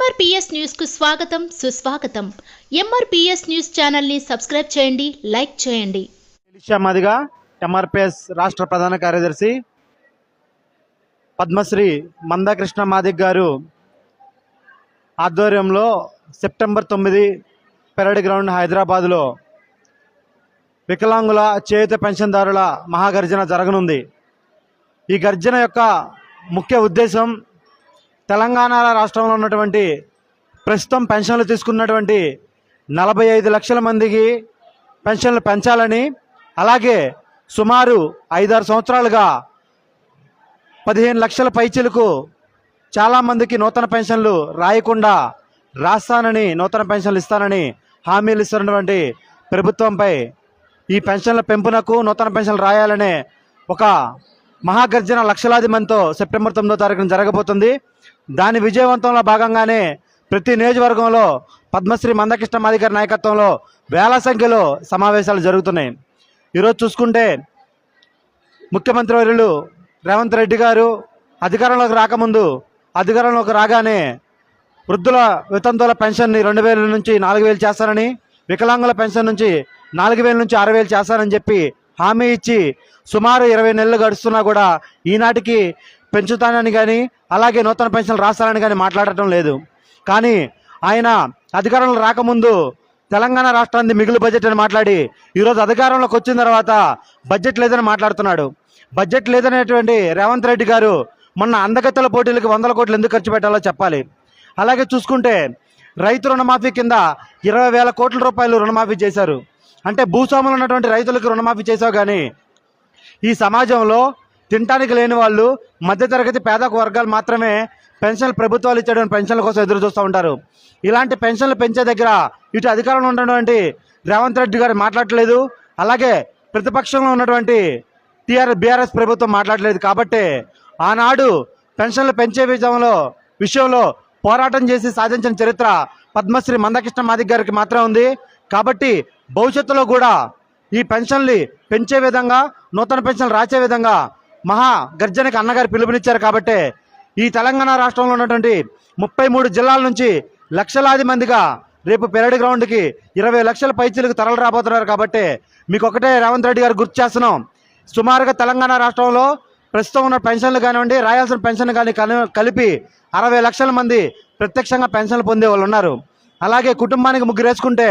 MRPS news కు స్వాగతం సుస్వాగతం. ఎంఆర్పీఎస్ న్యూస్ ఛానల్ ని సబ్స్క్రైబ్ చేయండి, లైక్ చేయండి. మాదిగా ఎంఆర్పీఎస్ రాష్ట్ర ప్రధాన కార్యదర్శి పద్మశ్రీ మందాకృష్ణ మాదిగ్ గారు ఆధ్వర్యంలో సెప్టెంబర్ 9 పెరడ్ గ్రౌండ్ హైదరాబాద్లో వికలాంగుల చేయూత పెన్షన్దారుల మహాగర్జన జరగనుంది. ఈ గర్జన యొక్క ముఖ్య ఉద్దేశం తెలంగాణ రాష్ట్రంలో ఉన్నటువంటి ప్రస్తుతం పెన్షన్లు తీసుకున్నటువంటి 45 లక్షల మందికి పెన్షన్లు పెంచాలని, అలాగే సుమారు 5-6 సంవత్సరాలుగా 15 లక్షల పైచిలకు చాలామందికి నూతన పెన్షన్లు రాయకుండా రాస్తానని, నూతన పెన్షన్లు ఇస్తానని హామీలు ఇస్తున్నటువంటి ప్రభుత్వంపై ఈ పెన్షన్ల పెంపునకు, నూతన పెన్షన్లు రాయాలనే ఒక మహాగర్జన లక్షలాది మందితో సెప్టెంబర్ 9వ తారీఖున జరగబోతుంది. దాని విజయవంతంలో భాగంగానే ప్రతి నియోజకవర్గంలో పద్మశ్రీ మందాకృష్ణ మాదిగ్ గారి నాయకత్వంలో వేల సంఖ్యలో సమావేశాలు జరుగుతున్నాయి. ఈరోజు చూసుకుంటే ముఖ్యమంత్రి వర్యులు రేవంత్ రెడ్డి గారు అధికారంలోకి రాకముందు, అధికారంలోకి రాగానే వృద్ధుల వితంతువుల పెన్షన్ని 2000 నుంచి 4000 చేస్తానని, వికలాంగుల పెన్షన్ నుంచి 4000 నుంచి 6000 చేస్తానని చెప్పి హామీ ఇచ్చి సుమారు 20 నెలలు గడుస్తున్నా కూడా ఈనాటికి పెంచుతానని కానీ, అలాగే నూతన పెన్షన్లు రాస్తానని కానీ మాట్లాడటం లేదు. కానీ ఆయన అధికారంలో రాకముందు తెలంగాణ రాష్ట్రానికి మిగులు బడ్జెట్ అని మాట్లాడి ఈరోజు అధికారంలోకి వచ్చిన తర్వాత బడ్జెట్ లేదని మాట్లాడుతున్నాడు. బడ్జెట్ లేదనేటువంటి రేవంత్ రెడ్డి గారు మొన్న అందగత్తెల పోటీలకు 100 కోట్లు ఎందుకు ఖర్చు పెట్టాలో చెప్పాలి. అలాగే చూసుకుంటే రైతు రుణమాఫీ కింద 20,000 కోట్ల రూపాయలు రుణమాఫీ చేశారు. అంటే భూస్వాములు ఉన్నటువంటి రైతులకు రుణమాఫీ చేసావు, కానీ ఈ సమాజంలో తినటానికి లేని వాళ్ళు, మధ్యతరగతి పేద వర్గాలు మాత్రమే పెన్షన్లు ప్రభుత్వాలు ఇచ్చేటువంటి పెన్షన్ల కోసం ఎదురు చూస్తూ ఉంటారు. ఇలాంటి పెన్షన్లు పెంచే దగ్గర ఇటు అధికారంలో ఉన్నటువంటి రేవంత్ రెడ్డి గారు మాట్లాడలేదు, అలాగే ప్రతిపక్షంలో ఉన్నటువంటి బీఆర్ఎస్ ప్రభుత్వం మాట్లాడలేదు. కాబట్టి ఆనాడు పెన్షన్లు పెంచే విషయంలో పోరాటం చేసి సాధించిన చరిత్ర పద్మశ్రీ మందాకృష్ణ మాదిగ్ గారికి మాత్రమే ఉంది. కాబట్టి భవిష్యత్తులో కూడా ఈ పెన్షన్లు పెంచే విధంగా, నూతన పెన్షన్లు రాసే విధంగా మహా గర్జనకి అన్నగారు పిలుపునిచ్చారు. కాబట్టి ఈ తెలంగాణ రాష్ట్రంలో ఉన్నటువంటి 33 జిల్లాల నుంచి లక్షలాది మందిగా రేపు పెరడ్ గ్రౌండ్కి 20 లక్షల పైచీలకు తరలి రాబోతున్నారు. కాబట్టి మీకు ఒకటే రేవంత్ రెడ్డి గారు గుర్తు చేస్తున్నాం, సుమారుగా తెలంగాణ రాష్ట్రంలో ప్రస్తుతం ఉన్న పెన్షన్లు కానివ్వండి, రాయాల్సిన పెన్షన్ కానీ కలిపి 60 లక్షల మంది ప్రత్యక్షంగా పెన్షన్లు పొందే వాళ్ళు ఉన్నారు. అలాగే కుటుంబానికి 3 వేసుకుంటే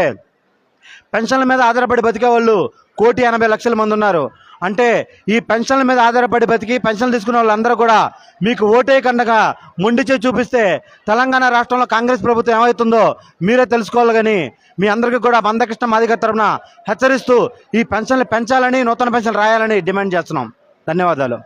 పెన్షన్ల మీద ఆధారపడి బతికే వాళ్ళు 1,80,00,000 మంది ఉన్నారు. అంటే ఈ పెన్షన్ల మీద ఆధారపడి బతికి పెన్షన్లు తీసుకున్న వాళ్ళందరూ కూడా మీకు ఓటే కండగా మొండిచే చూపిస్తే తెలంగాణ రాష్ట్రంలో కాంగ్రెస్ ప్రభుత్వం ఏమవుతుందో మీరే తెలుసుకోవాలి. కానీ మీ అందరికీ కూడా మందాకృష్ణ మాదిగ్ గారి తరఫున హెచ్చరిస్తూ ఈ పెన్షన్లు పెంచాలని, నూతన పెన్షన్లు రాయాలని డిమాండ్ చేస్తున్నాం. ధన్యవాదాలు.